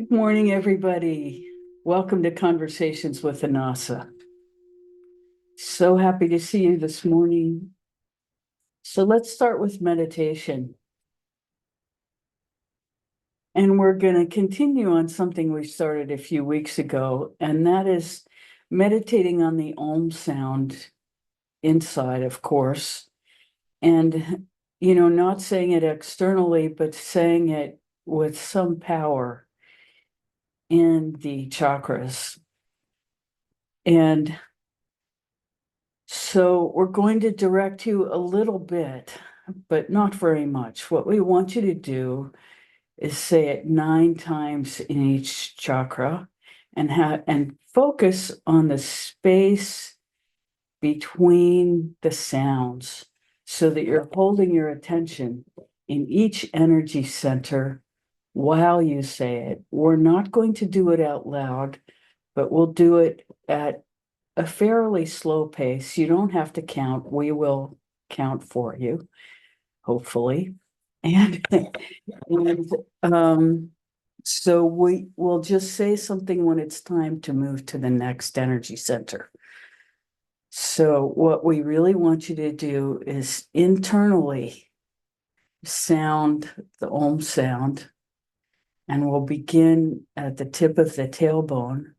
Good morning, everybody. Welcome to Conversations with Anasa. So happy to see you this morning. So let's start with meditation. And we're going to continue on something we started a few weeks ago, and that is meditating on the Om sound inside, of course, and, not saying it externally, but saying it with some power in the chakras. And so we're going to direct you a little bit, but not very much. What we want you to do is say it 9 times in each chakra and focus on the space between the sounds so that you're holding your attention in each energy center while you say it. We're not going to do it out loud, but we'll do it at a fairly slow pace. You don't have to count. We will count for you, hopefully. And, and so we will just say something when it's time to move to the next energy center. So what we really want you to do is internally sound the Om sound, and we'll begin at the tip of the tailbone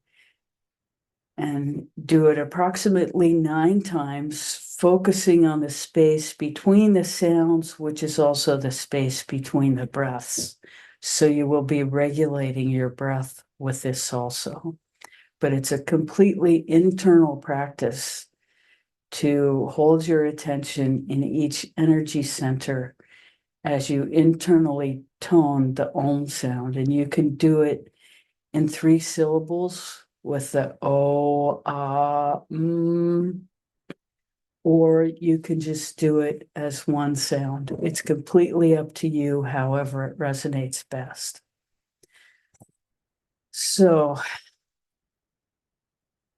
and do it approximately 9 times, focusing on the space between the sounds, which is also the space between the breaths. So you will be regulating your breath with this also. But it's a completely internal practice to hold your attention in each energy center as you internally tone the Om sound. And you can do it in 3 syllables with the O, or you can just do it as one sound. It's completely up to you, however it resonates best. So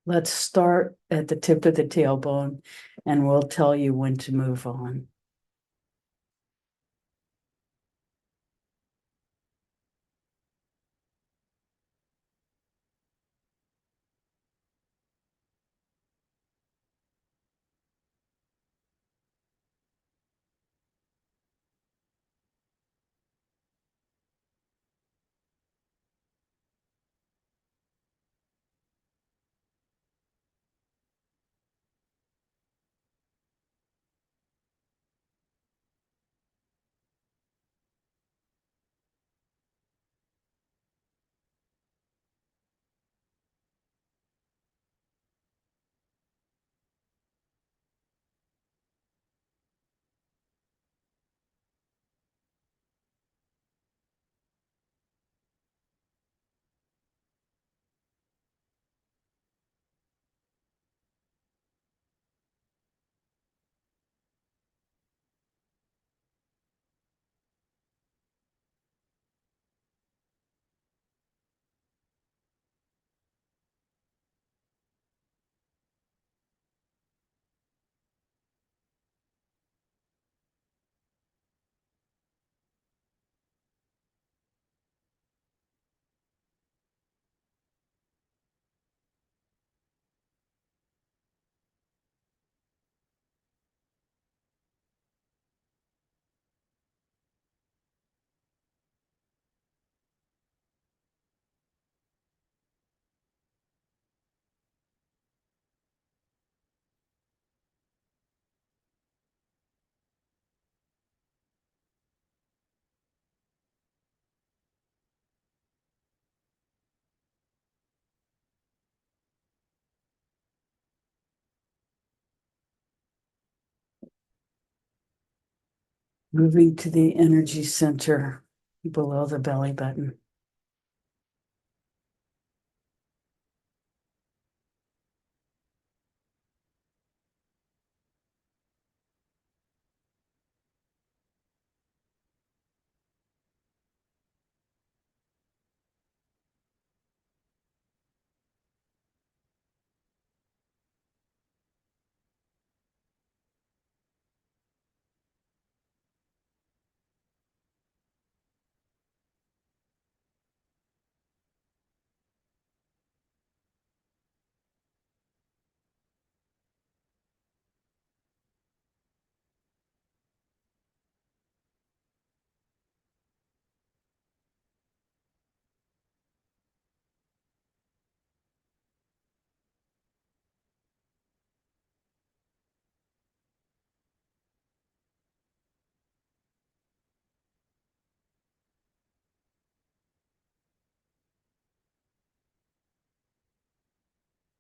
let's start at the tip of the tailbone, and we'll tell you when to move on. Moving to the energy center below the belly button.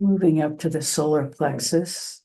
Moving up to the solar plexus.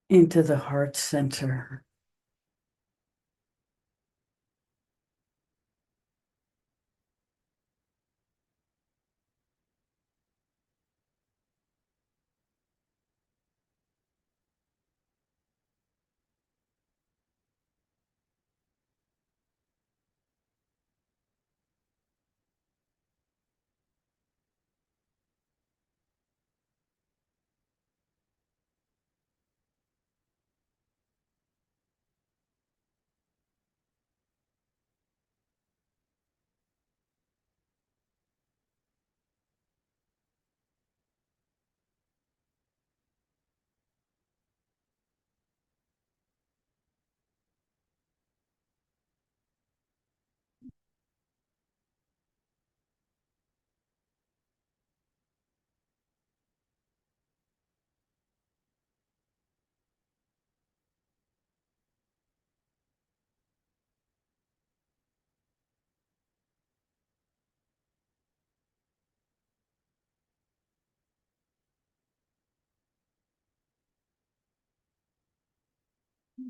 Into the heart center.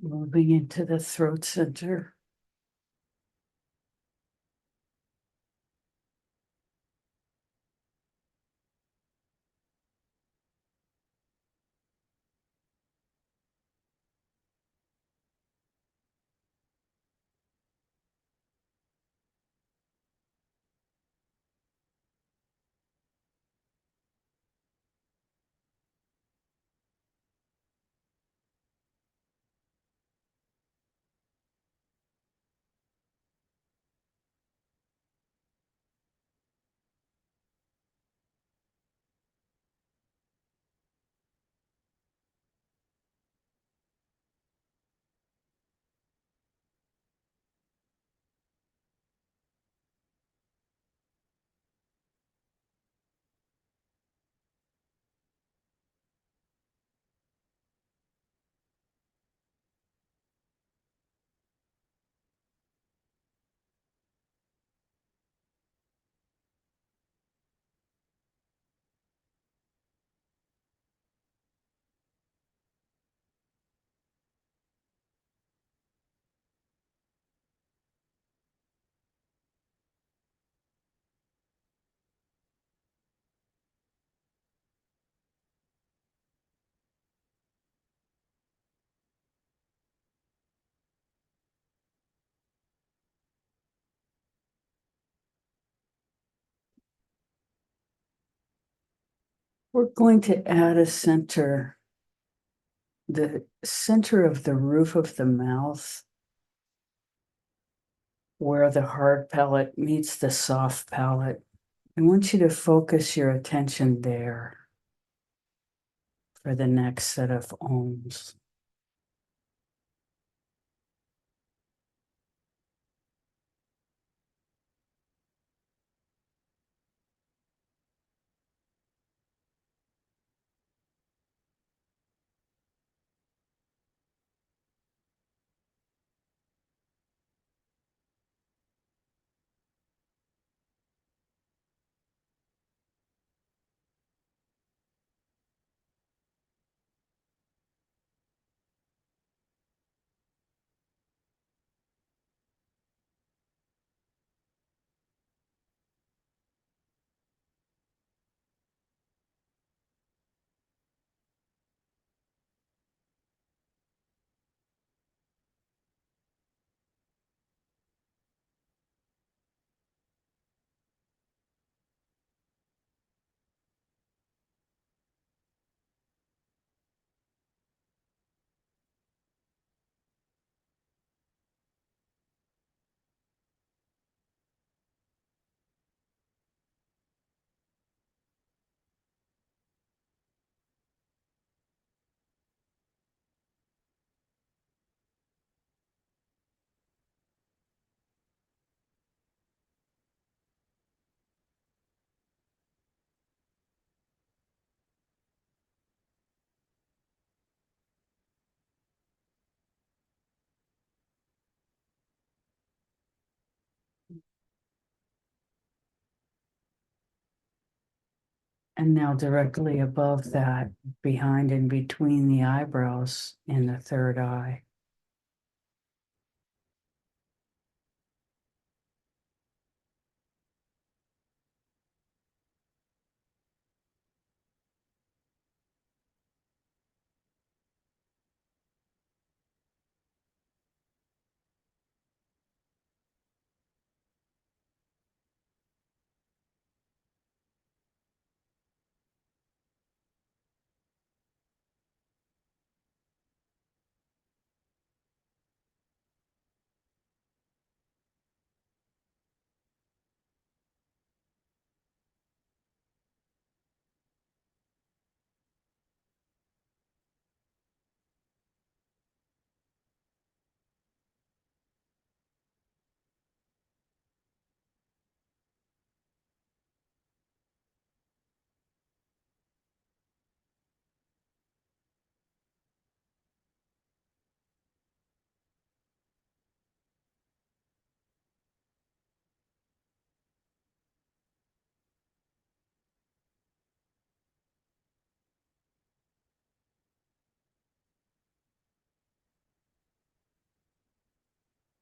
Moving into the throat center. We're going to add a center, the center of the roof of the mouth, where the hard palate meets the soft palate. I want you to focus your attention there for the next set of ohms. And now directly above that, behind and between the eyebrows in the third eye.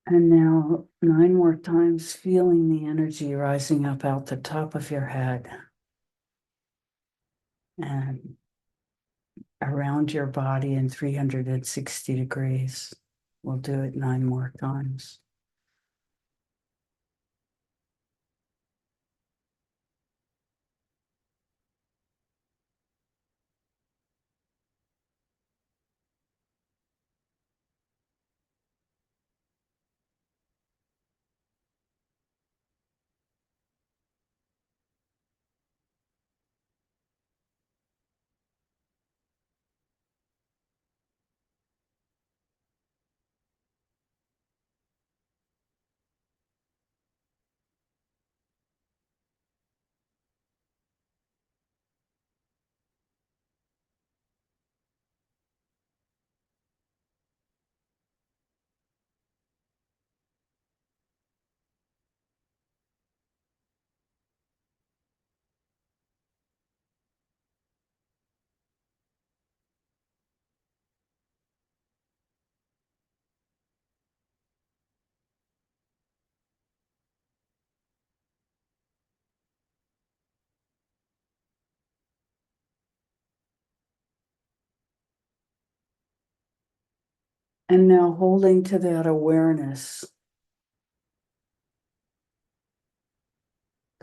And now 9 more times, feeling the energy rising up out the top of your head and around your body in 360 degrees. We'll do it 9 more times. And now holding to that awareness,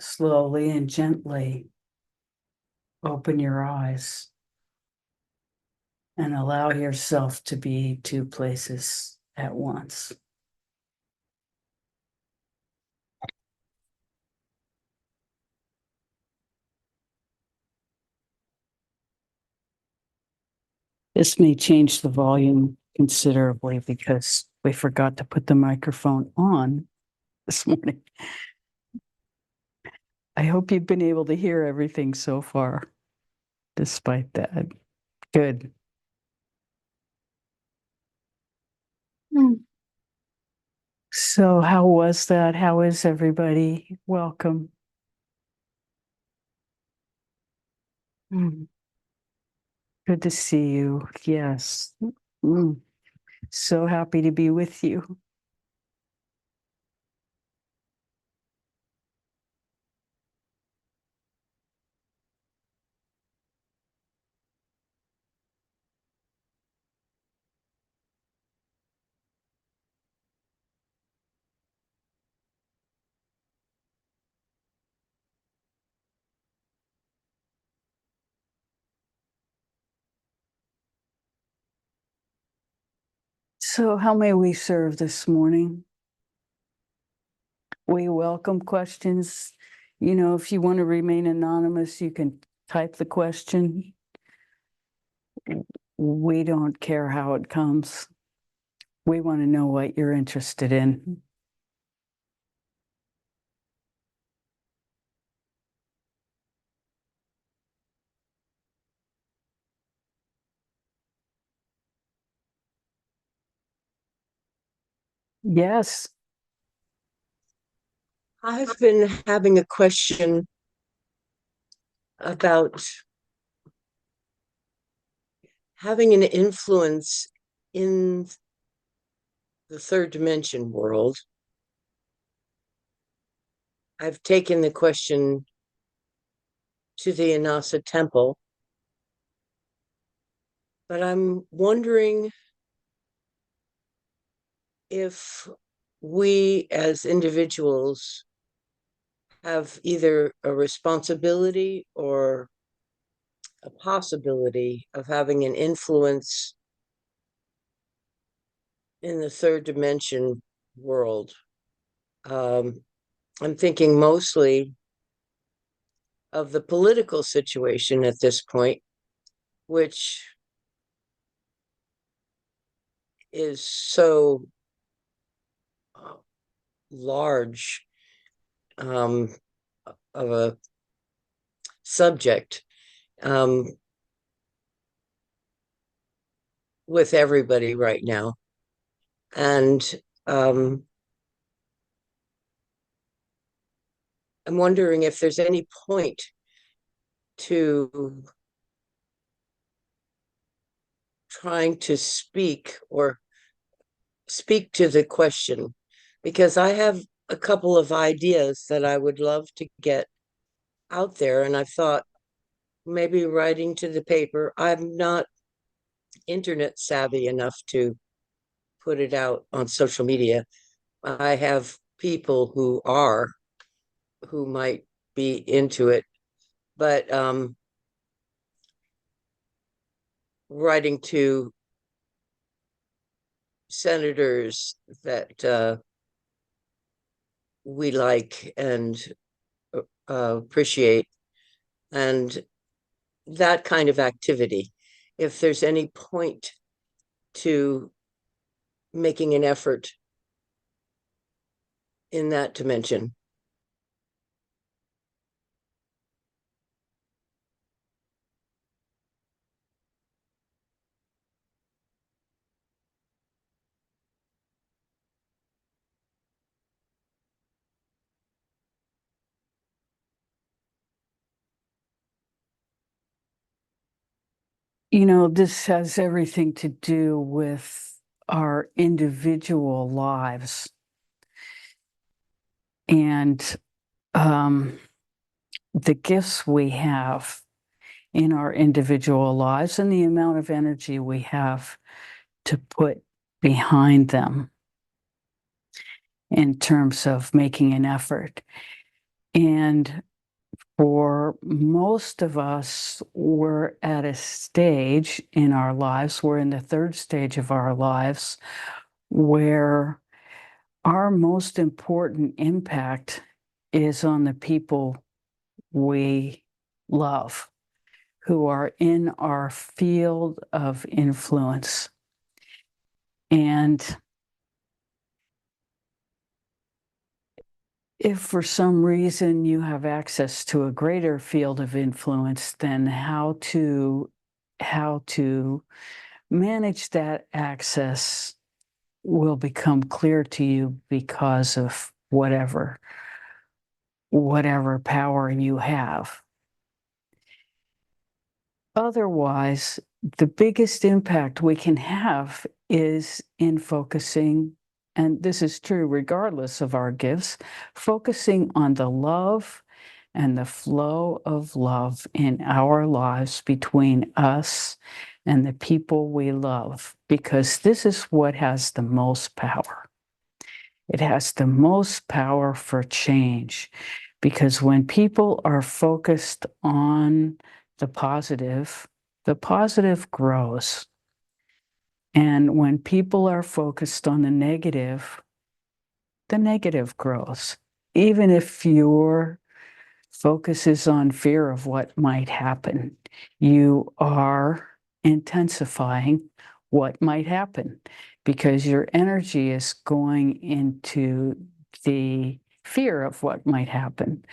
slowly and gently open your eyes and allow yourself to be 2 places at once. This may change the volume considerably because we forgot to put the microphone on this morning. I hope you've been able to hear everything so far, despite that. Good. So, how was that? How is everybody? Welcome. Good to see you. Yes. So happy to be with you. So, how may we serve this morning? We welcome questions. You know, if you want to remain anonymous, you can type the question. We don't care how it comes. We want to know what you're interested in. Yes. I've been having a question about having an influence in the third dimension world. I've taken the question to the Anasa temple, but I'm wondering if we as individuals have either a responsibility or a possibility of having an influence in the third dimension world. I'm thinking mostly of the political situation at this point, which is so large of a subject with everybody right now. And I'm wondering if there's any point to trying to speak to the question, because I have a couple of ideas that I would love to get out there. And I thought maybe writing to the paper. I'm not internet savvy enough to put it out on social media. I have people who might be into it, but writing to senators that we like and appreciate, and that kind of activity. If there's any point to making an effort in that dimension. This has everything to do with our individual lives. And the gifts we have in our individual lives and the amount of energy we have to put behind them in terms of making an effort. And for most of us, we're at a stage in our lives, we're in the third stage of our lives, where our most important impact is on the people we love, who are in our field of influence. And if for some reason you have access to a greater field of influence, then how to manage that access will become clear to you because of whatever power you have. Otherwise, the biggest impact we can have is in focusing, and this is true regardless of our gifts, focusing on the love and the flow of love in our lives between us and the people we love, because this is what has the most power. It has the most power for change, because when people are focused on the positive grows. And when people are focused on the negative grows. Even if your focus is on fear of what might happen, you are intensifying what might happen, because your energy is going into the fear of what might happen.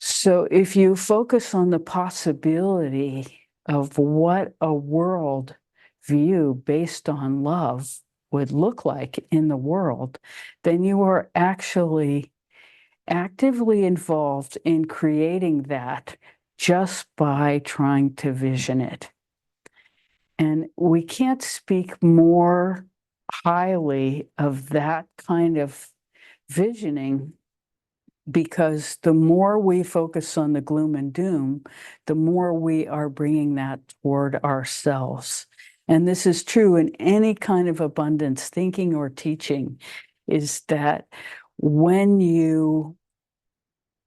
So if you focus on the possibility of what a world view based on love would look like in the world, then you are actually actively involved in creating that just by trying to vision it. And we can't speak more highly of that kind of visioning, because the more we focus on the gloom and doom, the more we are bringing that toward ourselves. And this is true in any kind of abundance thinking or teaching, is that when you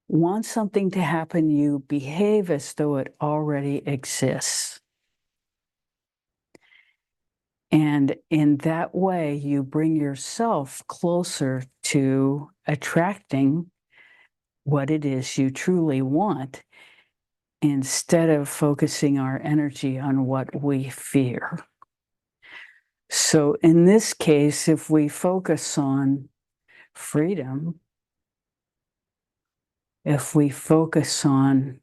want something to happen, you behave as though it already exists. And in that way, you bring yourself closer to attracting what it is you truly want, instead of focusing our energy on what we fear. So in this case, if we focus on freedom, if we focus on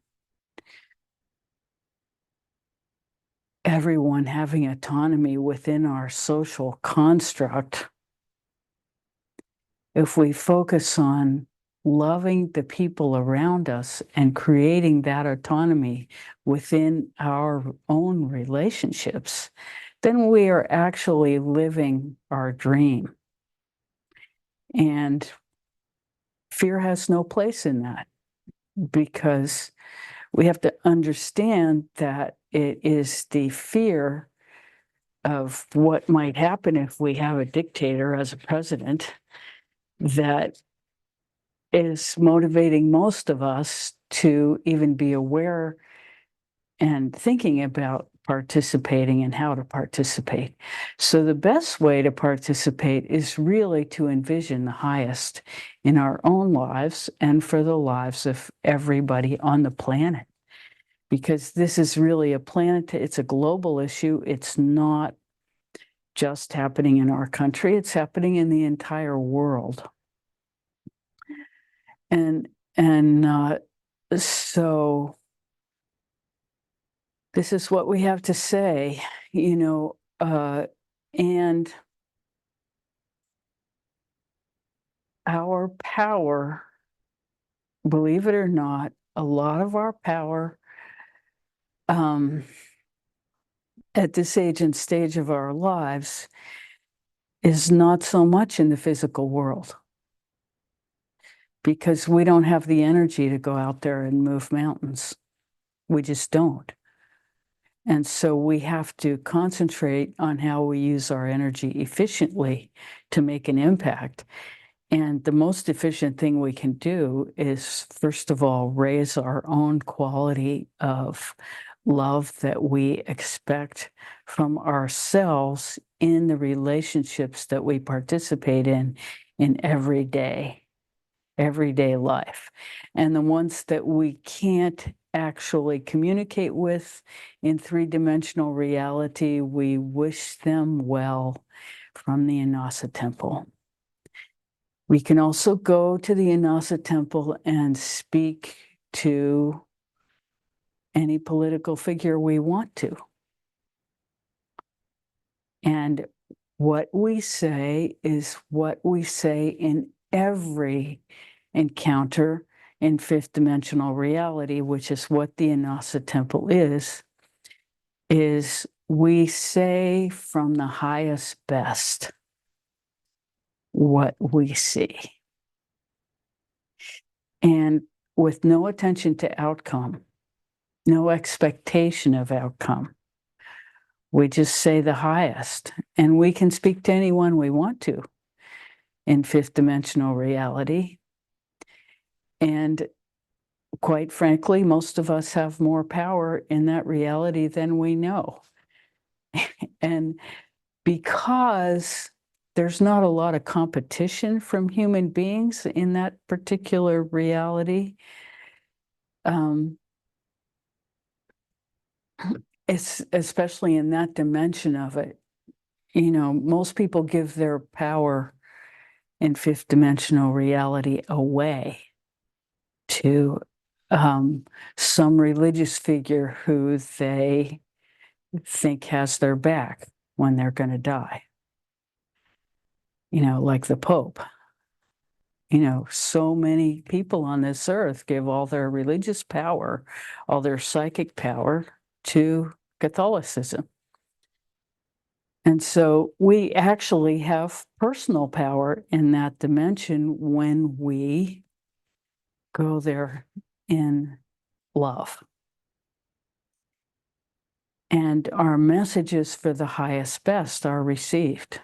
everyone having autonomy within our social construct, if we focus on loving the people around us and creating that autonomy within our own relationships, then we are actually living our dream. And fear has no place in that, because we have to understand that it is the fear of what might happen if we have a dictator as a president that is motivating most of us to even be aware and thinking about participating and how to participate. So the best way to participate is really to envision the highest in our own lives and for the lives of everybody on the planet. Because this is really a planet, it's a global issue. It's not just happening in our country, it's happening in the entire world. And so this is what we have to say, and our power, believe it or not, a lot of our power at this age and stage of our lives is not so much in the physical world, because we don't have the energy to go out there and move mountains. We just don't. And so we have to concentrate on how we use our energy efficiently to make an impact. And the most efficient thing we can do is, first of all, raise our own quality of love that we expect from ourselves in the relationships that we participate in everyday life. And the ones that we can't actually communicate with in three-dimensional reality, we wish them well from the Inasa temple. We can also go to the Inasa temple and speak to any political figure we want to. And what we say is what we say in every encounter in fifth dimensional reality, which is what the Inasa temple is we say from the highest best what we see. And with no attention to outcome, no expectation of outcome, we just say the highest. And we can speak to anyone we want to in fifth dimensional reality. And quite frankly, most of us have more power in that reality than we know. And because there's not a lot of competition from human beings in that particular reality, it's especially in that dimension of it, most people give their power in fifth dimensional reality away to some religious figure who they think has their back when they're going to die, like the Pope. so many people on this earth give all their religious power, all their psychic power to Catholicism. And so we actually have personal power in that dimension when we go there in love. And our messages for the highest best are received.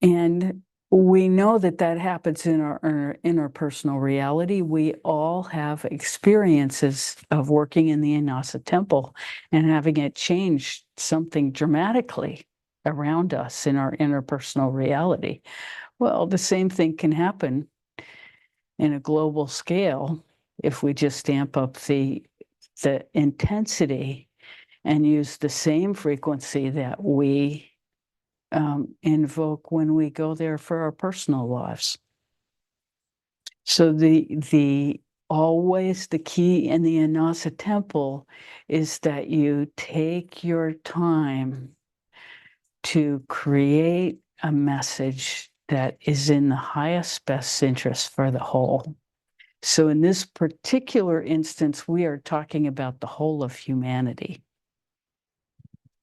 And we know that that happens in our interpersonal reality. We all have experiences of working in the Inasa temple and having it change something dramatically around us in our interpersonal reality. Well, the same thing can happen in a global scale if we just amp up the intensity and use the same frequency that we invoke when we go there for our personal lives. So always the key in the Inasa temple is that you take your time to create a message that is in the highest best interest for the whole. So in this particular instance, we are talking about the whole of humanity,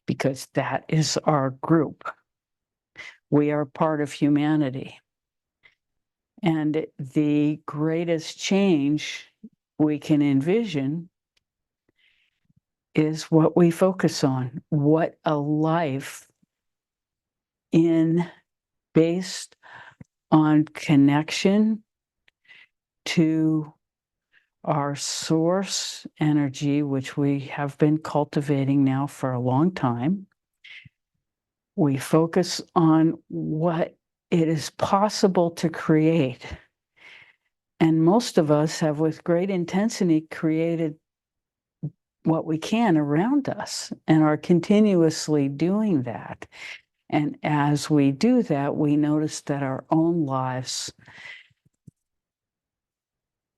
because that is our group. We are part of humanity. And the greatest change we can envision is what we focus on, what a life based on connection to our source energy, which we have been cultivating now for a long time. We focus on what it is possible to create. And most of us have, with great intensity, created what we can around us and are continuously doing that. And as we do that, we notice that our own lives,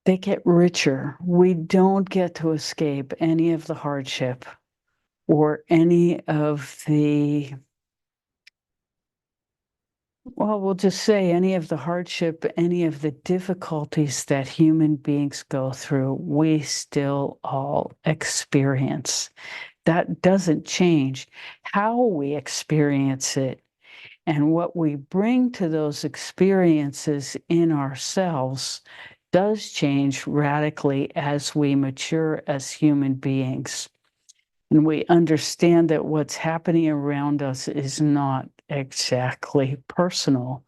they get richer. We don't get to escape any of the hardship or any of the, well, we'll just say any of the hardship, any of the difficulties that human beings go through, we still all experience. That doesn't change. How we experience it and what we bring to those experiences in ourselves does change radically as we mature as human beings. And we understand that what's happening around us is not exactly personal.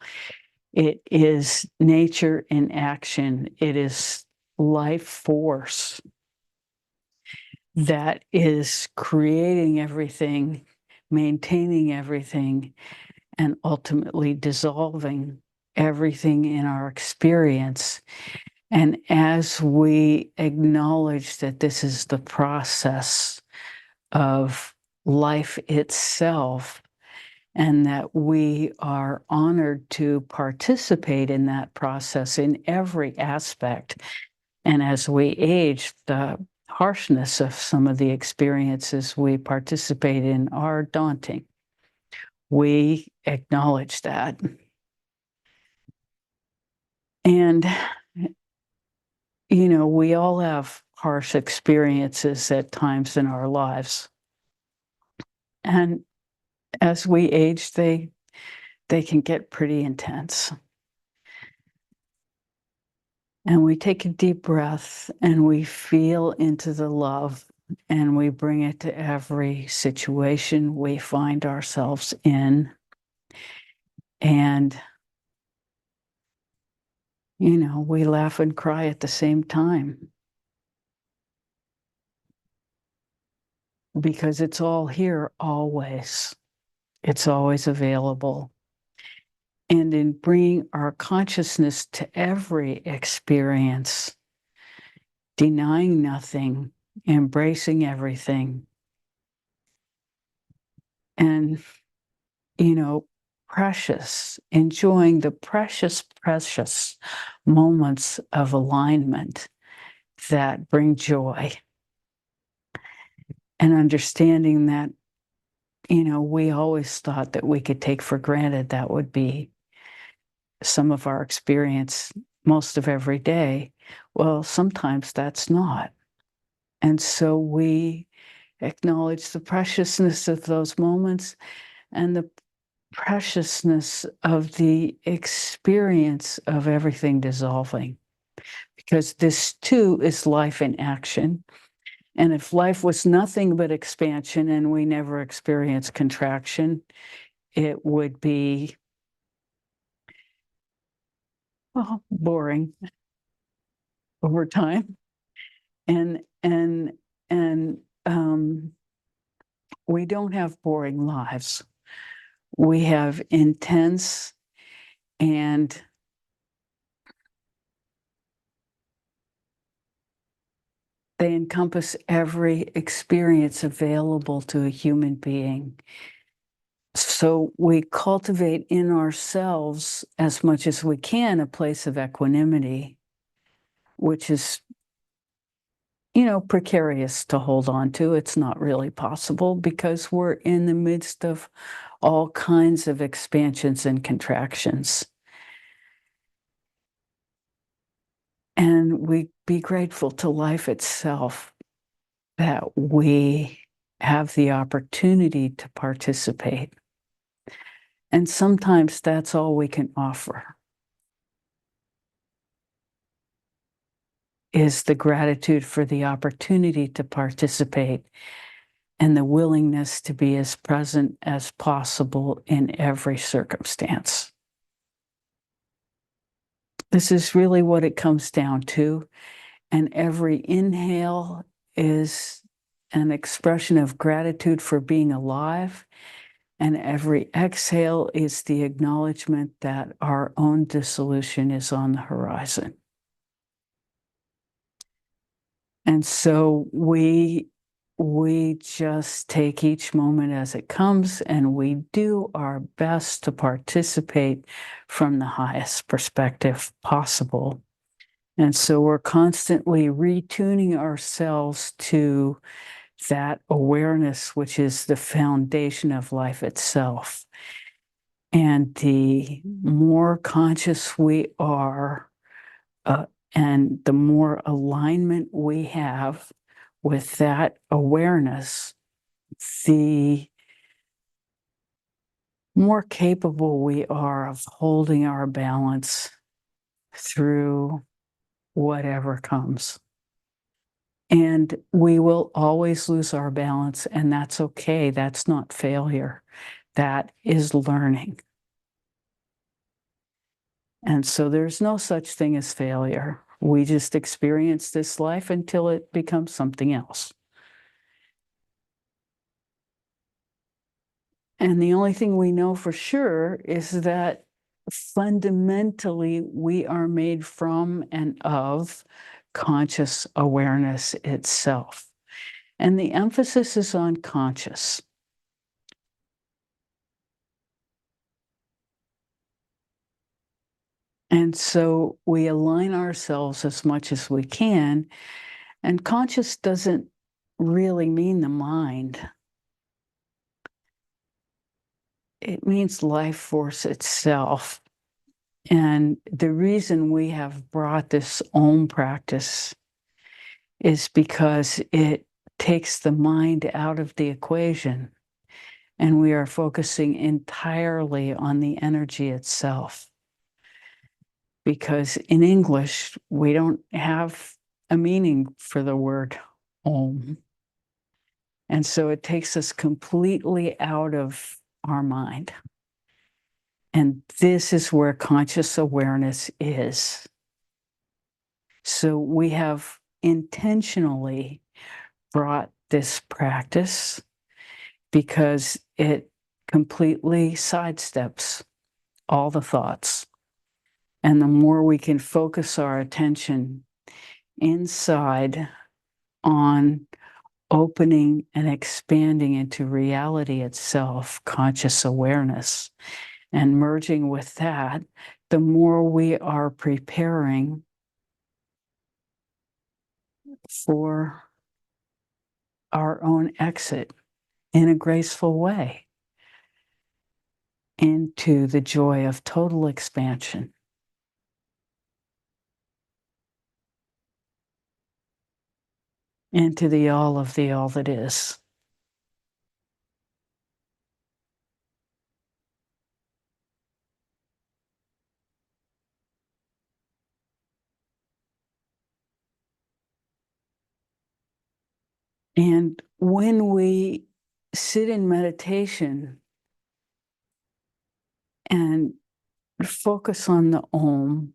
It is nature in action. It is life force that is creating everything, maintaining everything, and ultimately dissolving everything in our experience. And as we acknowledge that this is the process of life itself, and that we are honored to participate in that process in every aspect. And as we age, the harshness of some of the experiences we participate in are daunting. We acknowledge that. And, we all have harsh experiences at times in our lives. And as we age, they can get pretty intense. And we take a deep breath and we feel into the love, and we bring it to every situation we find ourselves in. And, we laugh and cry at the same time, because it's all here always. It's always available. And in bringing our consciousness to every experience, denying nothing, embracing everything, and, enjoying the precious moments of alignment that bring joy, and understanding that, we always thought that we could take for granted that would be some of our experience most of every day. Well, sometimes that's not. And so we acknowledge the preciousness of those moments and the preciousness of the experience of everything dissolving. Because this too is life in action. And if life was nothing but expansion and we never experience contraction, it would be, well, boring over time. And and and we don't have boring lives. We have intense and they encompass every experience available to a human being. So we cultivate in ourselves as much as we can a place of equanimity, which is, precarious to hold on to. It's not really possible because we're in the midst of all kinds of expansions and contractions. And we be grateful to life itself that we have the opportunity to participate. And sometimes that's all we can offer is the gratitude for the opportunity to participate and the willingness to be as present as possible in every circumstance. This is really what it comes down to. And every inhale is an expression of gratitude for being alive. And every exhale is the acknowledgement that our own dissolution is on the horizon. And so we just take each moment as it comes and we do our best to participate from the highest perspective possible. And so we're constantly retuning ourselves to that awareness, which is the foundation of life itself. And the more conscious we are, and the more alignment we have with that awareness, the more capable we are of holding our balance through whatever comes. And we will always lose our balance, and that's okay. That's not failure. That is learning. And so there's no such thing as failure. We just experience this life until it becomes something else. And the only thing we know for sure is that fundamentally we are made from and of conscious awareness itself. And the emphasis is on conscious. And so we align ourselves as much as we can. And conscious doesn't really mean the mind. It means life force itself. And the reason we have brought this Om practice is because it takes the mind out of the equation and we are focusing entirely on the energy itself. Because in English, we don't have a meaning for the word Om. And so it takes us completely out of our mind. And this is where conscious awareness is. So we have intentionally brought this practice because it completely sidesteps all the thoughts. And the more we can focus our attention inside on opening and expanding into reality itself, conscious awareness, and merging with that, the more we are preparing for our own exit in a graceful way into the joy of total expansion. into the all of the all that is. And when we sit in meditation and focus on the Om,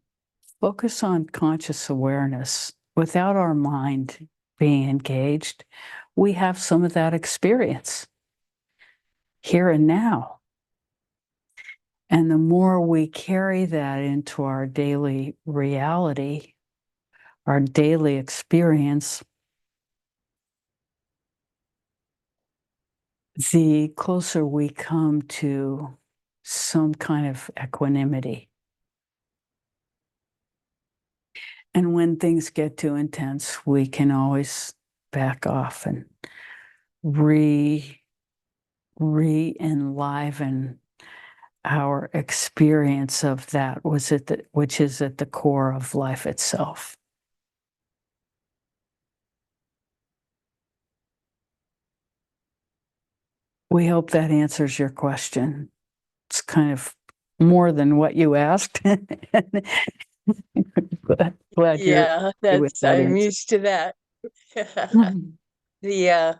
focus on conscious awareness without our mind being engaged, we have some of that experience here and now. And the more we carry that into our daily reality, our daily experience, the closer we come to some kind of equanimity. And when things get too intense, we can back off and re-enliven our experience of that which is at the core of life itself. We hope that answers your question. It's kind of more than what you asked. Glad you're Yeah, with that's that I'm answer. used to that. The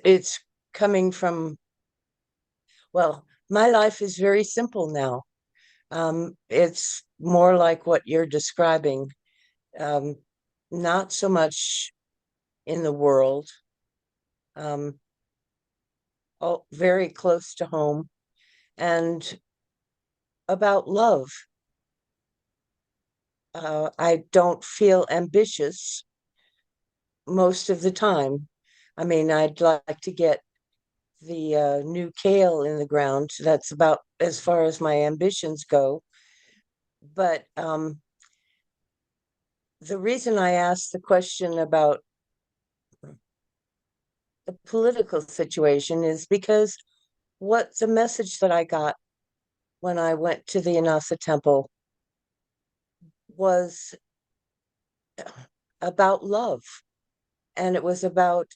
it's coming from, well, my life is very simple now. It's more like what you're describing. Um, Not so much in the world, um, all very close to home, and about love. I don't feel ambitious most of the time. I mean, I'd like to get the new kale in the ground. That's about as far as my ambitions go. But the reason I asked the question about the political situation is because what the message that I got when I went to the Inasa temple was about love. And it was about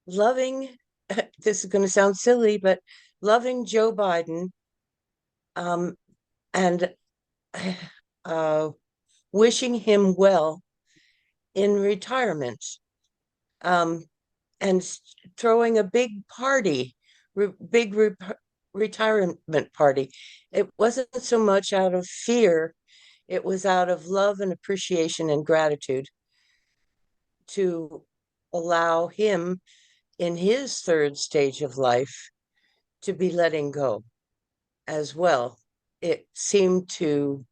loving, this is going to sound silly, but loving Joe Biden, um, and uh, wishing him well in retirement, um, and throwing a big party, retirement party. It wasn't so much out of fear, it was out of love and appreciation and gratitude to allow him in his third stage of life to be letting go as well. It seemed to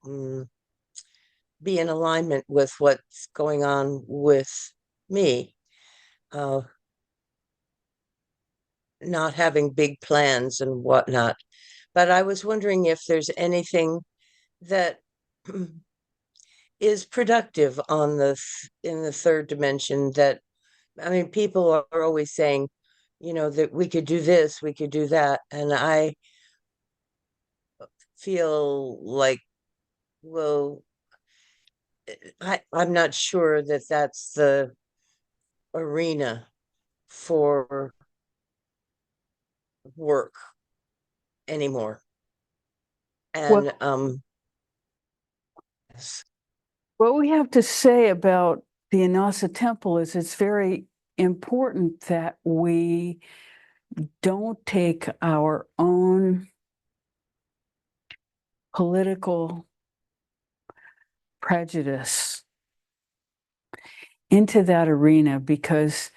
be in alignment with what's going on with me, uh, not having big plans and whatnot. But I was wondering if there's anything that is productive on in the third dimension. That, I mean, people are always saying, that we could do this, we could do that, and I feel like, well, I'm not sure that that's the arena for work anymore. Well, And yes. what we have to say about the Inasa temple is it's very important that we don't take our own political prejudice into that arena, because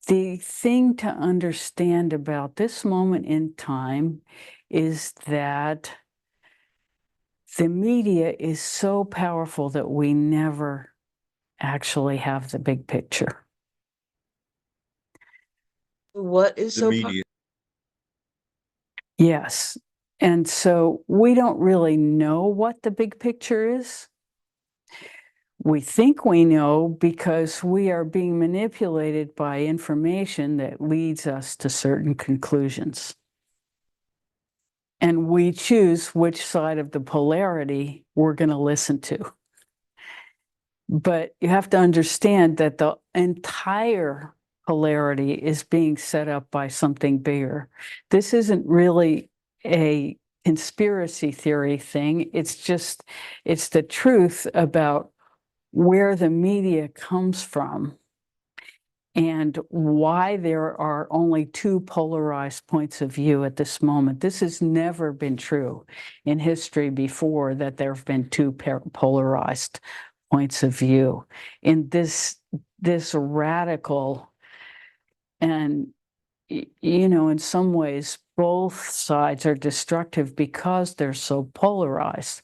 the thing to understand about this moment in time is that the media is so powerful that we never actually have the big picture. What is The so media. Yes. And so we don't really know what the big picture is. We think we know because we are being manipulated by information that leads us to certain conclusions. And we choose which side of the polarity we're going to listen to. But you have to understand that the entire polarity is being set up by something bigger. This isn't really a conspiracy theory thing. It's the truth about where the media comes from and why there are only two polarized points of view at this moment. This has never been true in history before, that there have been two polarized points of view. In this radical, and in some ways both sides are destructive because they're so polarized.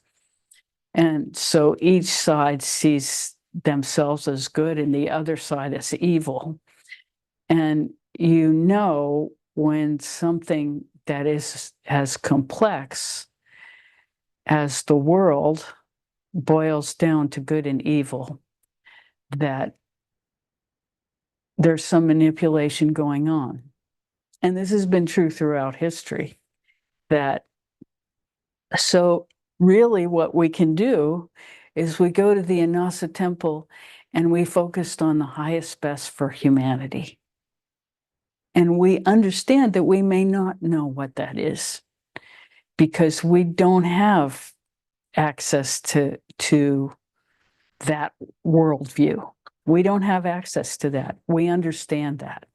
And so each side sees themselves as good and the other side as evil. And when something that is as complex as the world boils down to good and evil, that there's some manipulation going on. And this has been true throughout history. So really what we can do is we go to the Inasa temple and we focused on the highest best for humanity. And we understand that we may not know what that is because we don't have access to that worldview. We don't have access to that. We understand that.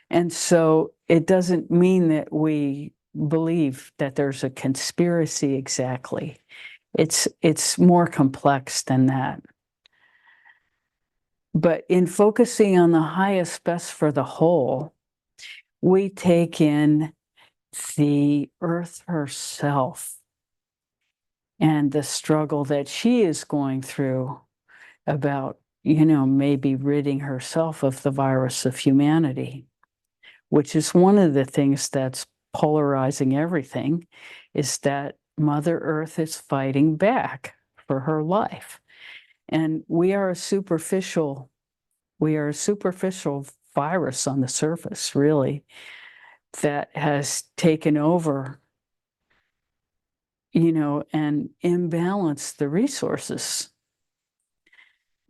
And so it doesn't mean that we believe that there's a conspiracy exactly. It's more complex than that. But in focusing on the highest best for the whole, we take in the earth herself and the struggle that she is going through about, maybe ridding herself of the virus of humanity, which is one of the things that's polarizing everything, is that Mother Earth is fighting back for her life. And we are a superficial virus on the surface, really, that has taken over, and imbalanced the resources.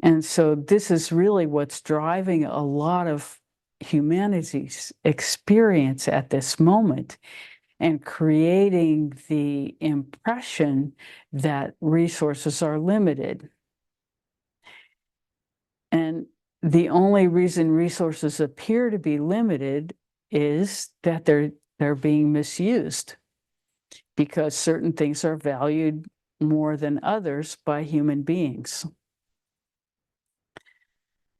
And so this is really what's driving a lot of humanity's experience at this moment, and creating the impression that resources are limited. And the only reason resources appear to be limited is that they're being misused, because certain things are valued more than others by human beings.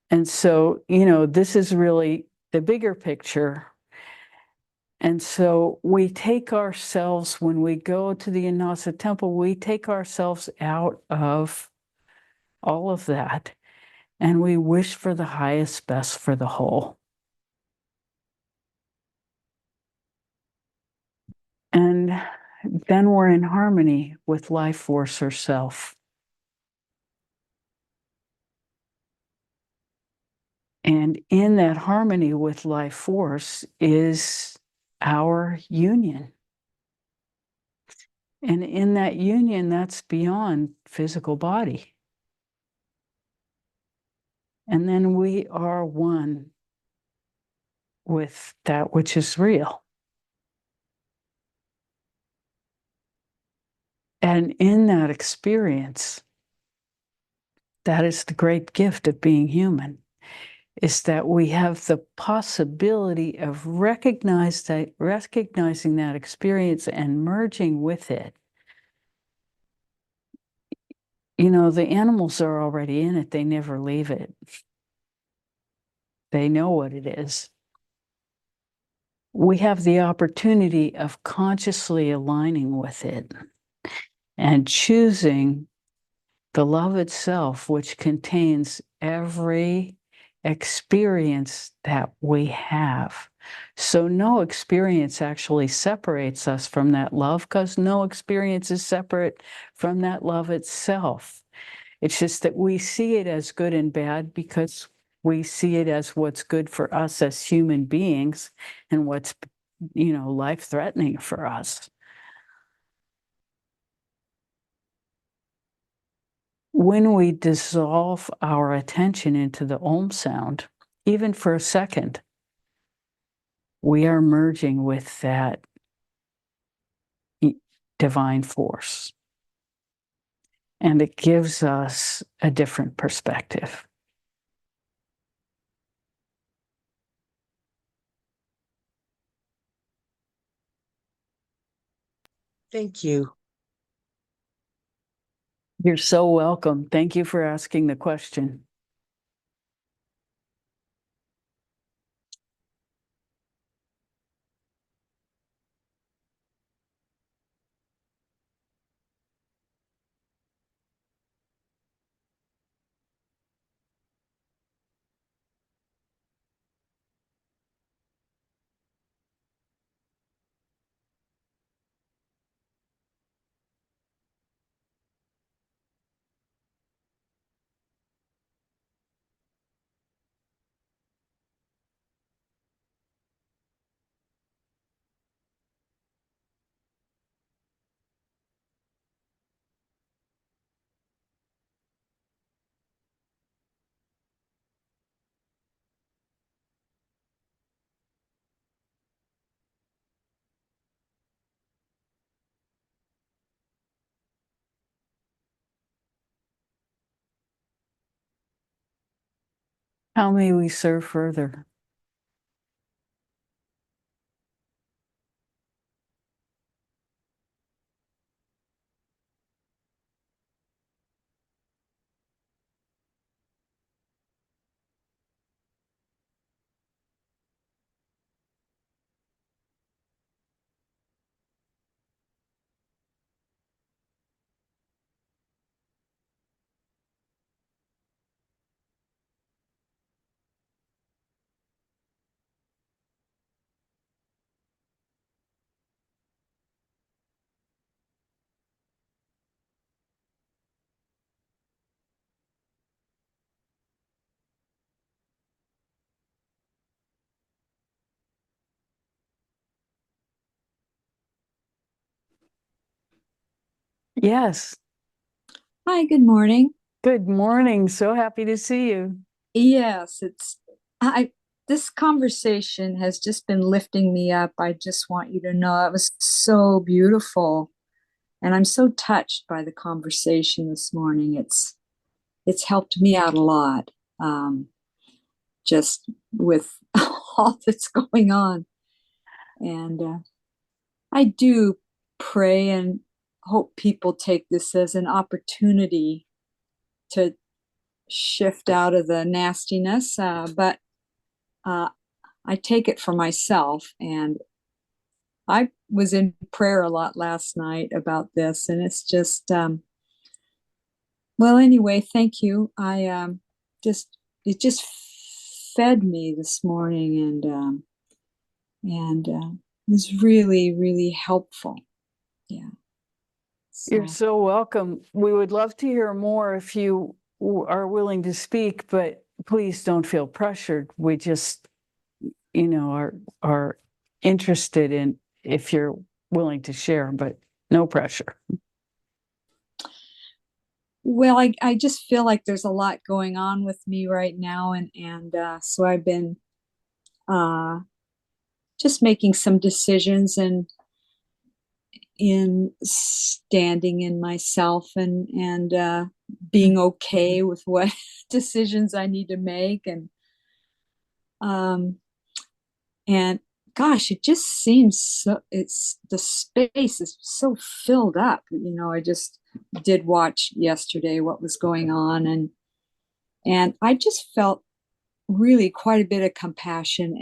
And so, this is really the bigger picture. And so we take ourselves, when we go to the Inasa temple, we take ourselves out of all of that, and we wish for the highest best for the whole. And then we're in harmony with life force herself. And in that harmony with life force is our union. And in that union, that's beyond physical body. And then we are one with that which is real. And in that experience, that is the great gift of being human, is that we have the possibility of recognizing that experience and merging with it. The animals are already in it. They never leave it. They know what it is. We have the opportunity of consciously aligning with it and choosing the love itself, which contains every experience that we have. So no experience actually separates us from that love, because no experience is separate from that love itself. It's just that we see it as good and bad because we see it as what's good for us as human beings and what's, life-threatening for us. when we dissolve our attention into the Om sound, even for a second, we are merging with that divine force. And it gives us a different perspective. Thank you. You're so welcome. Thank you for asking the question. How may we serve further? Yes. Hi, good morning. Good morning. So happy to see you. Yes, I this conversation has just been lifting me up. I just want you to know it was so beautiful. And I'm so touched by the conversation this morning. It's helped me out a lot. Just with all that's going on. And I do pray and hope people take this as an opportunity to shift out of the nastiness. But I take it for myself. And I was in prayer a lot last night about this. And it's just, well, anyway, thank you. It just fed me this morning and it was really, really helpful. Yeah. You're So, so welcome. We would love to hear more if you are willing to speak, but please don't feel pressured. We just, are interested in if you're willing to share, but no pressure. well, I just feel like there's a lot going on with me right now. And so I've been uh, just making some decisions and in standing in myself and being okay with what decisions I need to make um and gosh, it just seems so it's the space is so filled up. I just did watch yesterday what was going on, and I just felt really quite a bit of compassion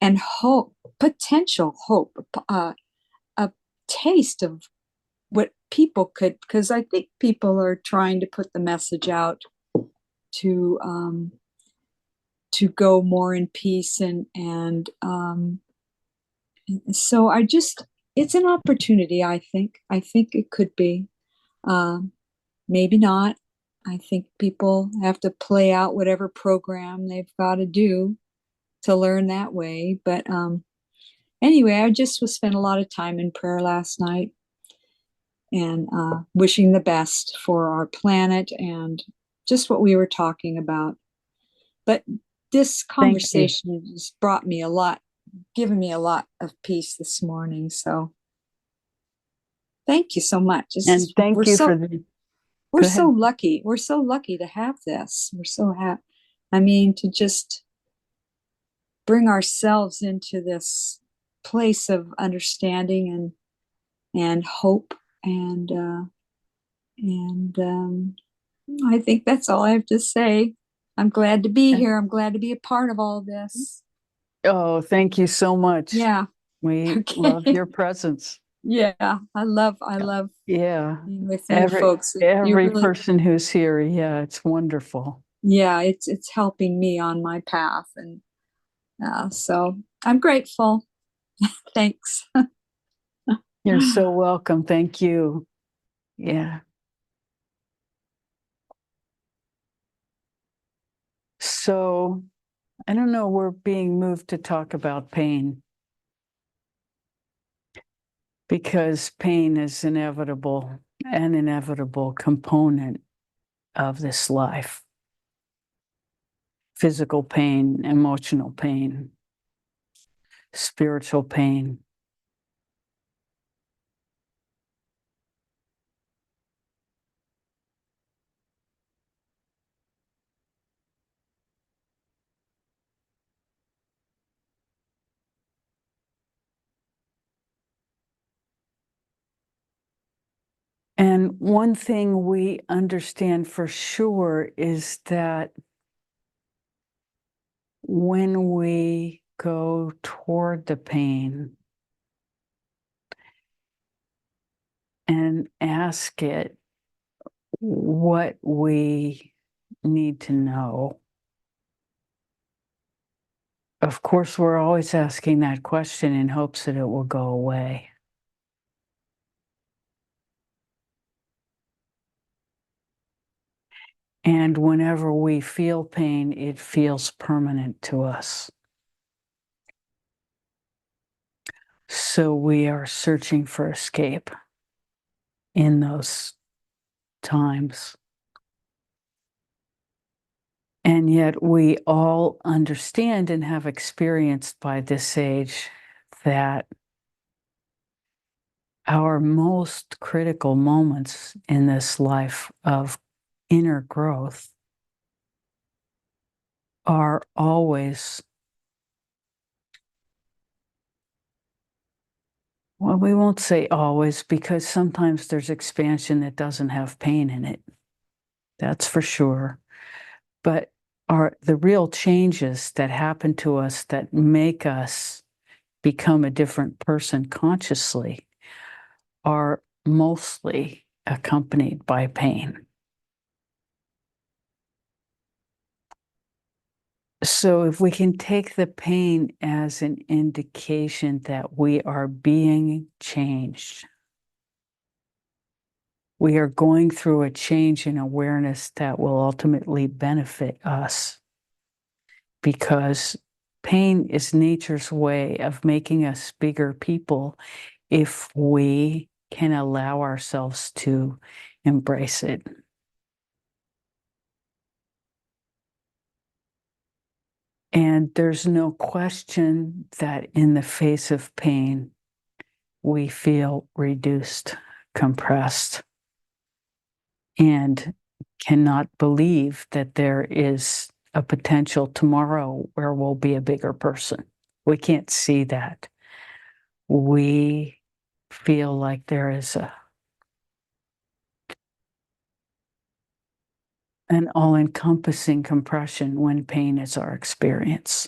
and hope, potential hope, a taste of what people could, because I think people are trying to put the message out to to go more in peace and so it's an opportunity. I think it could be, um, maybe not. I think people have to play out whatever program they've got to do to learn that way. But anyway, I just was spent a lot of time in prayer last night wishing the best for our planet and just what we were talking about. But this conversation has brought me a lot, given me a lot of peace this morning. So thank you so much. And thank you for the. We're so lucky. We're so lucky to have this. We're so happy. I mean, to just bring ourselves into this place of understanding and hope and I think that's all I have to say. I'm glad to be here. I'm glad to be a part of all this. Oh, thank you so much. Yeah. We love your presence. Yeah, I love Yeah. being with you folks. Every person who's here, yeah, it's wonderful. Yeah, it's helping me on my path, and so I'm grateful. Thanks. You're so welcome. Thank you. Yeah. So, I don't know, we're being moved to talk about pain because pain is an inevitable component of this life. Physical pain, emotional pain, spiritual pain. And one thing we understand for sure is that when we go toward the pain and ask it what we need to know, of course, we're always asking that question in hopes that it will go away. And whenever we feel pain, it feels permanent to us. So we are searching for escape in those times. And yet we all understand and have experienced by this age that our most critical moments in this life of inner growth are always, well, we won't say always, because sometimes there's expansion that doesn't have pain in it. That's for sure. But the real changes that happen to us that make us become a different person consciously are mostly accompanied by pain. So if we can take the pain as an indication that we are being changed, we are going through a change in awareness that will ultimately benefit us, because pain is nature's way of making us bigger people if we can allow ourselves to embrace it. And there's no question that in the face of pain, we feel reduced, compressed, and cannot believe that there is a potential tomorrow where we'll be a bigger person. We can't see that. We feel like there is an all-encompassing compression when pain is our experience.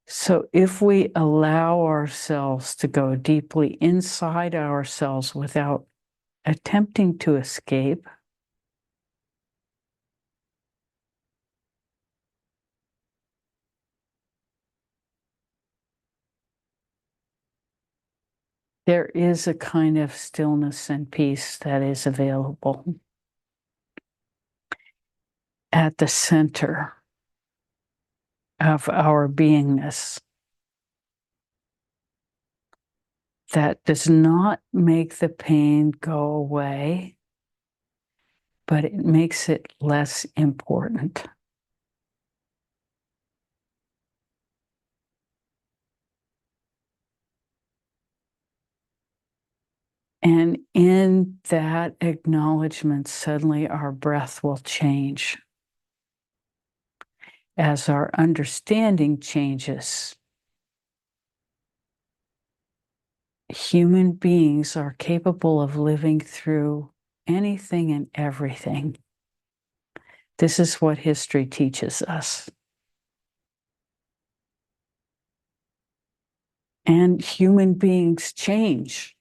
So if we allow ourselves to go deeply inside ourselves without attempting to escape, there is a kind of stillness and peace that is available at the center of our beingness. that does not make the pain go away, but it makes it less important. And in that acknowledgement, suddenly our breath will change. As our understanding changes, human beings are capable of living through anything and everything. This is what history teaches us. And human beings change.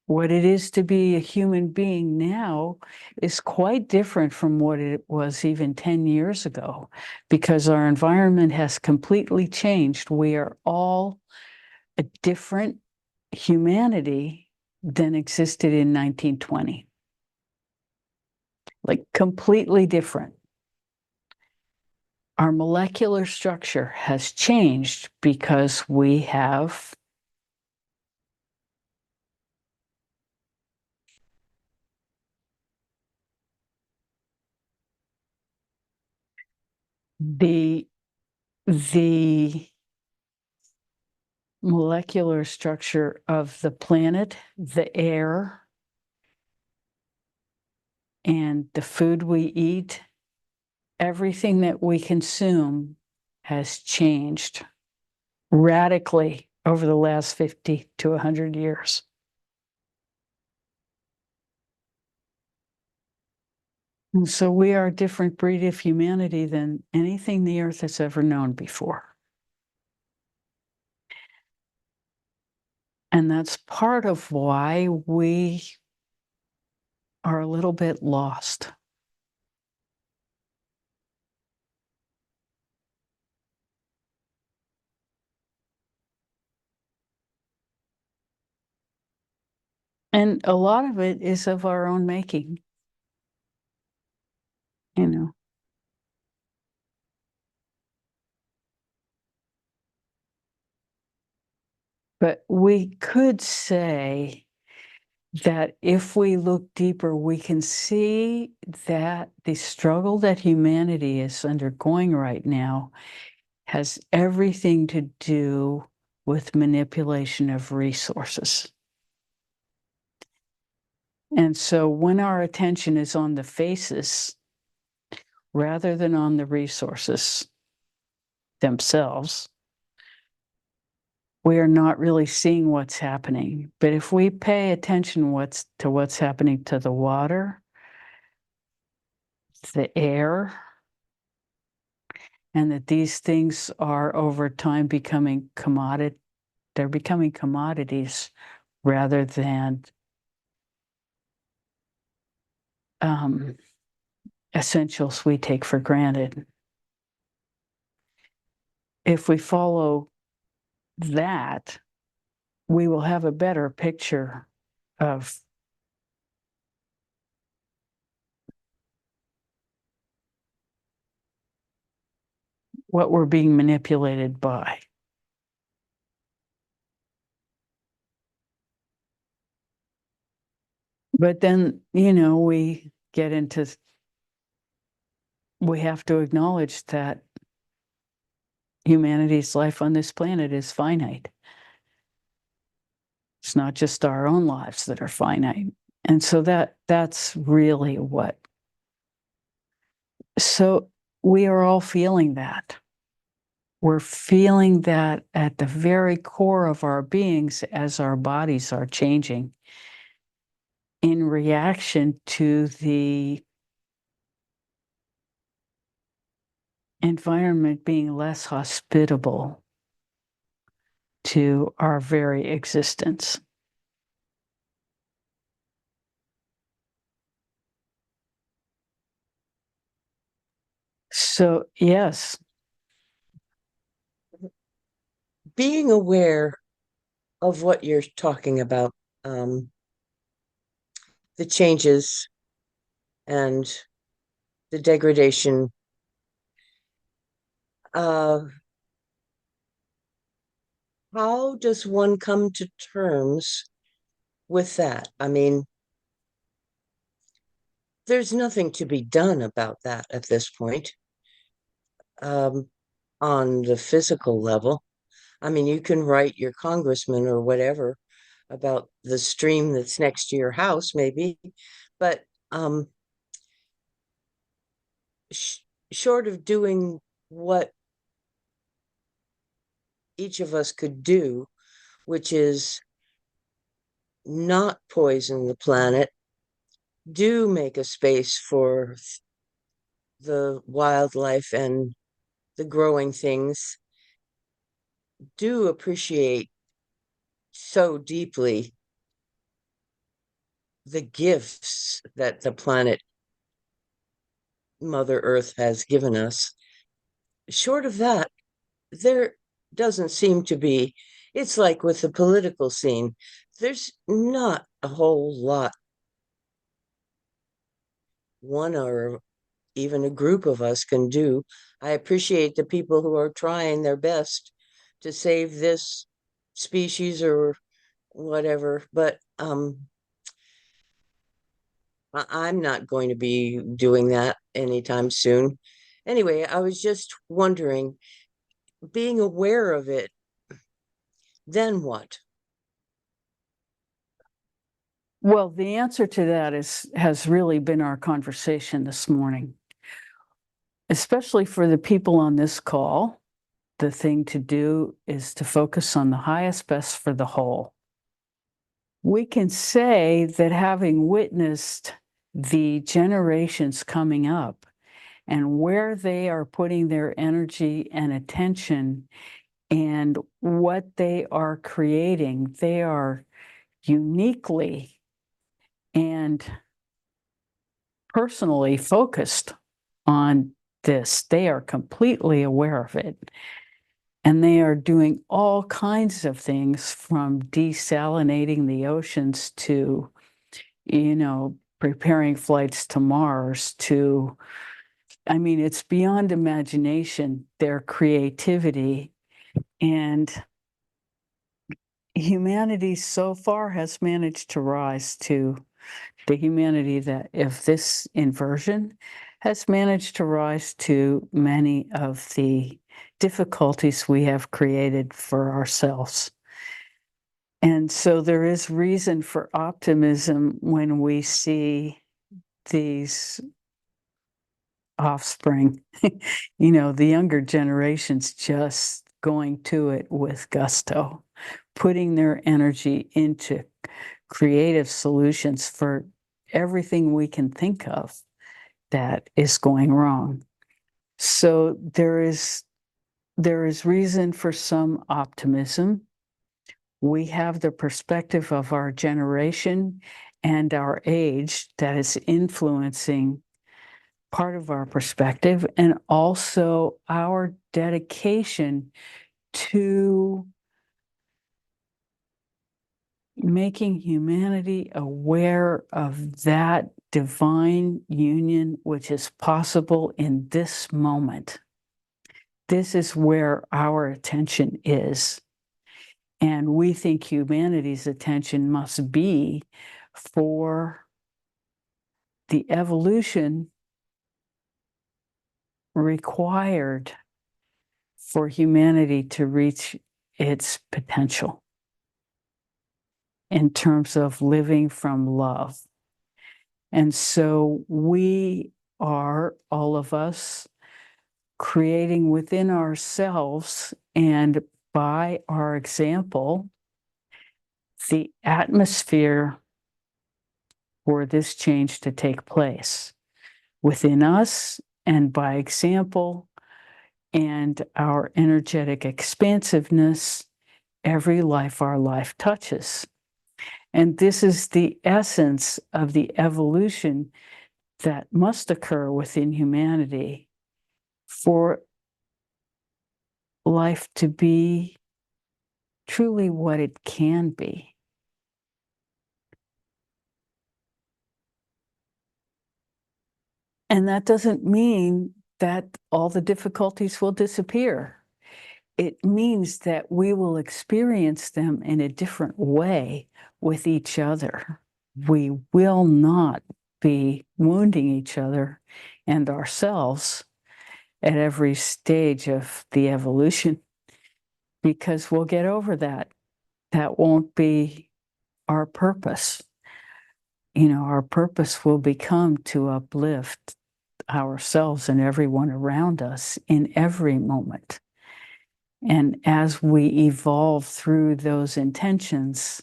What it is to be a human being now is quite different from what it was even 10 years ago, because our environment has completely changed. We are all a different humanity than existed in 1920. Like completely different. Our molecular structure has changed because we have the molecular structure of the planet, the air, and the food we eat. Everything that we consume has changed radically over the last 50 to 100 years. And so we are a different breed of humanity than anything the earth has ever known before. And that's part of why we are a little bit lost. And a lot of it is of our own making, you know. But we could say that if we look deeper, we can see that the struggle that humanity is undergoing right now has everything to do with manipulation of resources. And so when our attention is on the faces rather than on the resources themselves, we are not really seeing what's happening. But if we pay attention to what's happening to the water, the air, and that these things are over time becoming they're becoming commodities rather than essentials we take for granted. If we follow that, we will have a better picture of what we're being manipulated by. But then, we have to acknowledge that humanity's life on this planet is finite. It's not just our own lives that are finite. And so that's really so we are all feeling that. We're feeling that at the very core of our beings as our bodies are changing in reaction to the environment being less hospitable to our very existence. So, yes. Being aware of what you're talking about, the changes and the degradation, how does one come to terms with that? I mean, there's nothing to be done about that at this point, um, on the physical level. I mean, you can write your congressman or whatever about the stream that's next to your house, maybe, but sh short of doing what each of us could do, which is not poison the planet, do make a space for the wildlife and the growing things, do appreciate so deeply the gifts that the planet Mother Earth has given us. Short of that, there doesn't seem to be, it's like with the political scene, there's not a whole lot one or even a group of us can do. I appreciate the people who are trying their best to save this species or whatever, but I'm not going to be doing that anytime soon. Anyway, I was just wondering, being aware of it, then what? Well, the answer to that has really been our conversation this morning. Especially for the people on this call, the thing to do is to focus on the highest best for the whole. We can say that having witnessed the generations coming up and where they are putting their energy and attention and what they are creating, they are uniquely and personally focused on this. They are completely aware of it. And they are doing all kinds of things from desalinating the oceans to, preparing flights to Mars to, I mean, it's beyond imagination, their creativity. And humanity so far has managed to rise to the humanity that, if this inversion has managed to rise to many of the difficulties we have created for ourselves. And so there is reason for optimism when we see these offspring, the younger generations just going to it with gusto, putting their energy into creative solutions for everything we can think of that is going wrong. So there is reason for some optimism. We have the perspective of our generation and our age that is influencing part of our perspective, and also our dedication to making humanity aware of that divine union which is possible in this moment. This is where our attention is. And we think humanity's attention must be for the evolution required for humanity to reach its potential in terms of living from love. And so we are, all of us, creating within ourselves and by our example, the atmosphere for this change to take place within us and by example and our energetic expansiveness, every life our life touches. And this is the essence of the evolution that must occur within humanity for life to be truly what it can be. And that doesn't mean that all the difficulties will disappear. it means that we will experience them in a different way with each other. We will not be wounding each other and ourselves at every stage of the evolution, because we'll get over that. That won't be our purpose. Our purpose will become to uplift ourselves and everyone around us in every moment. And as we evolve through those intentions,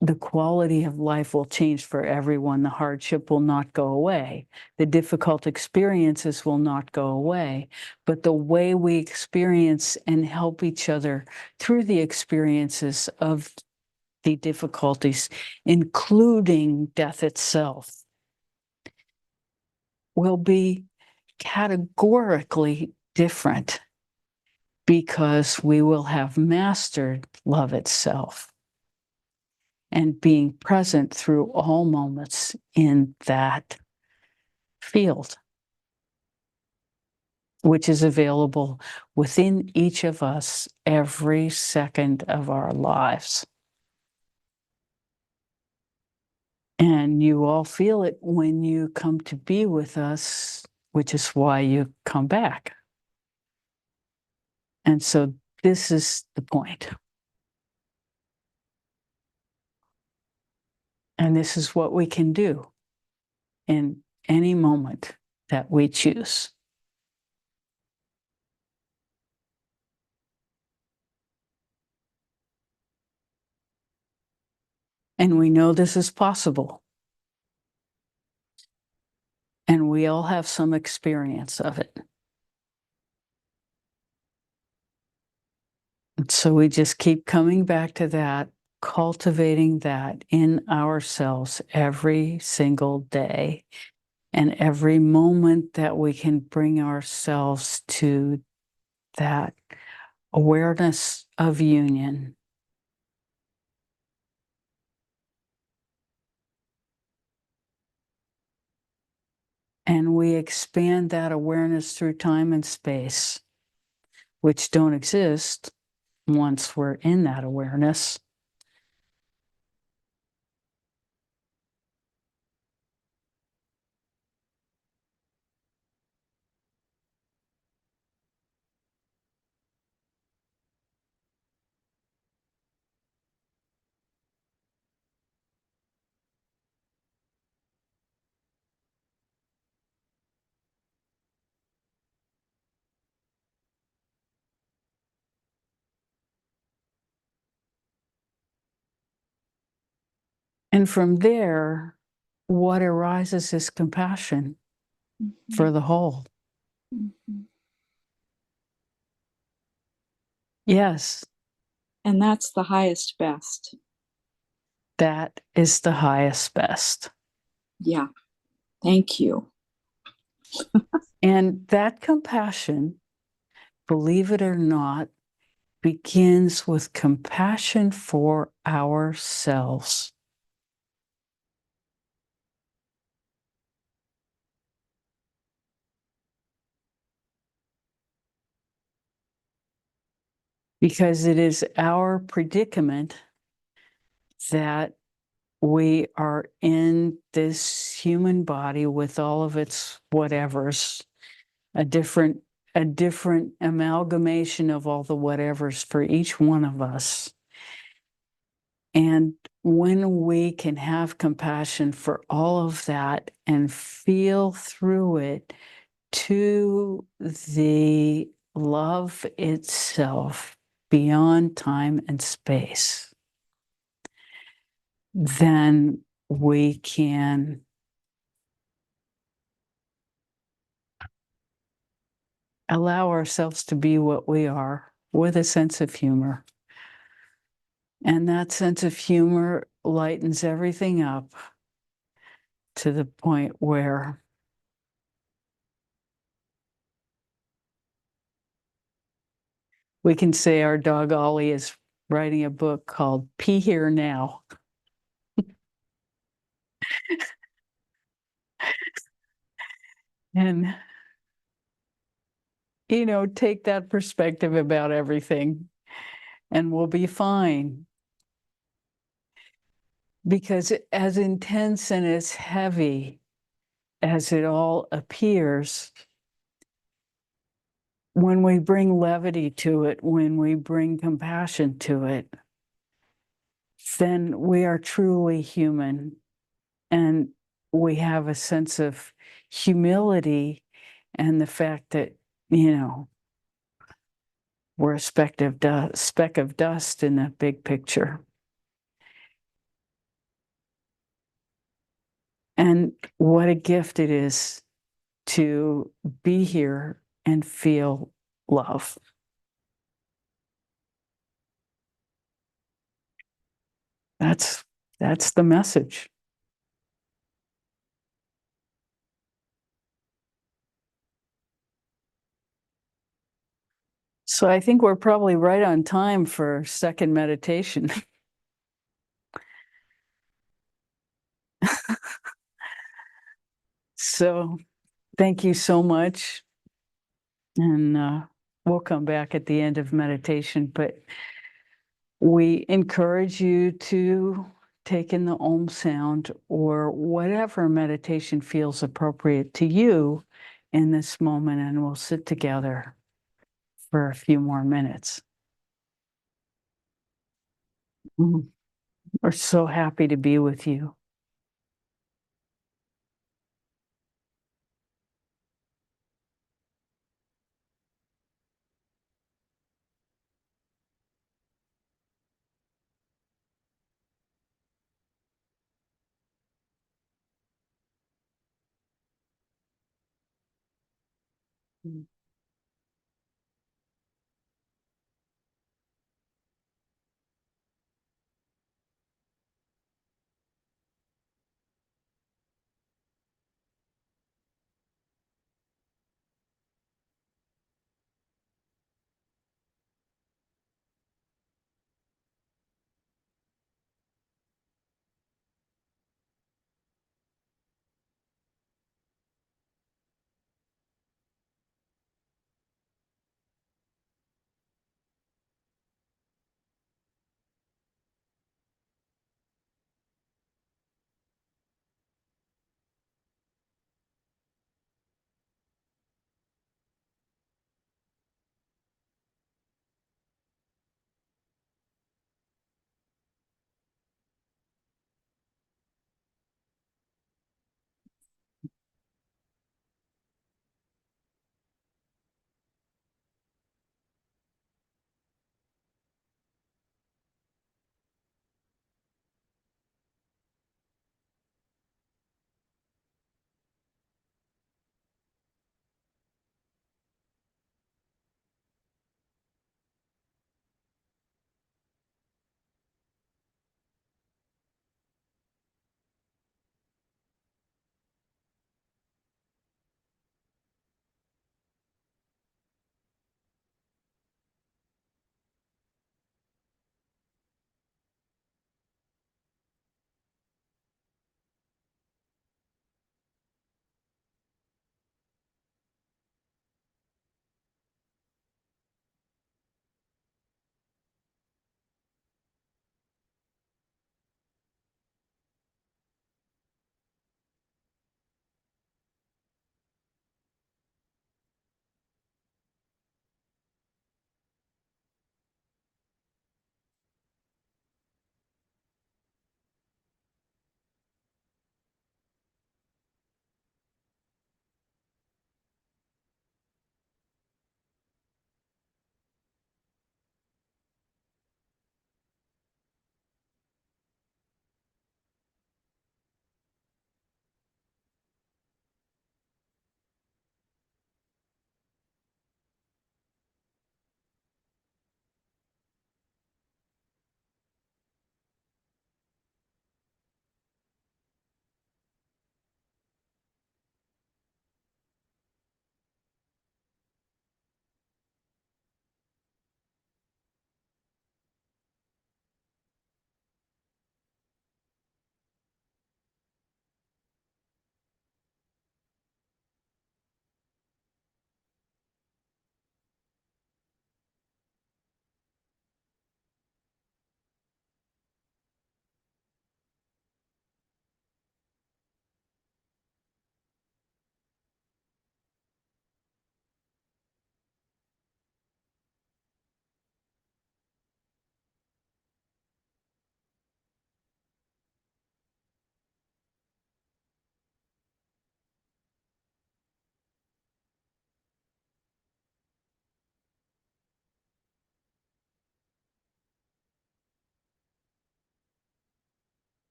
the quality of life will change for everyone. The hardship will not go away. The difficult experiences will not go away. But the way we experience and help each other through the experiences of the difficulties, including death itself, will be categorically different, because we will have mastered love itself and being present through all moments in that field, which is available within each of us every second of our lives. And you all feel it when you come to be with us, which is why you come back. And so this is the point. And this is what we can do in any moment that we choose. And we know this is possible. And we all have some experience of it. And so we just keep coming back to that, cultivating that in ourselves every single day. And every moment that we can bring ourselves to that awareness of union. And we expand that awareness through time and space, which don't exist once we're in that awareness. And from there, what arises is compassion for the whole. Yes, And that's the highest best. that is the highest best. Yeah. Thank you. And that compassion, believe it or not, begins with compassion for ourselves. Because it is our predicament that we are in this human body with all of its whatevers, a different amalgamation of all the whatevers for each one of us. And when we can have compassion for all of that and feel through it to the love itself beyond time and space, then we can allow ourselves to be what we are with a sense of humor. And that sense of humor lightens everything up to the point where we can say our dog Ollie is writing a book called Pee Here Now. And take that perspective about everything and we'll be fine. Because as intense and as heavy as it all appears, when we bring levity to it, when we bring compassion to it, then we are truly human and we have a sense of humility and the fact that, we're a speck of dust in the big picture. And what a gift it is to be here and feel love. That's the message. So I think we're probably right on time for second meditation. So thank you so much. And we'll come back at the end of meditation, but we encourage you to take in the Om sound or whatever meditation feels appropriate to you in this moment, and we'll sit together for a few more minutes. We're so happy to be with you.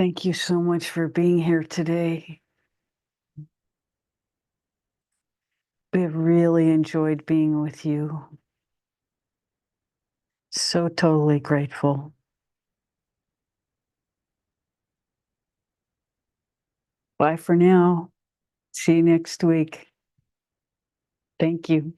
Thank you so much for being here today. We've really enjoyed being with you. So totally grateful. Bye for now. See you next week. Thank you.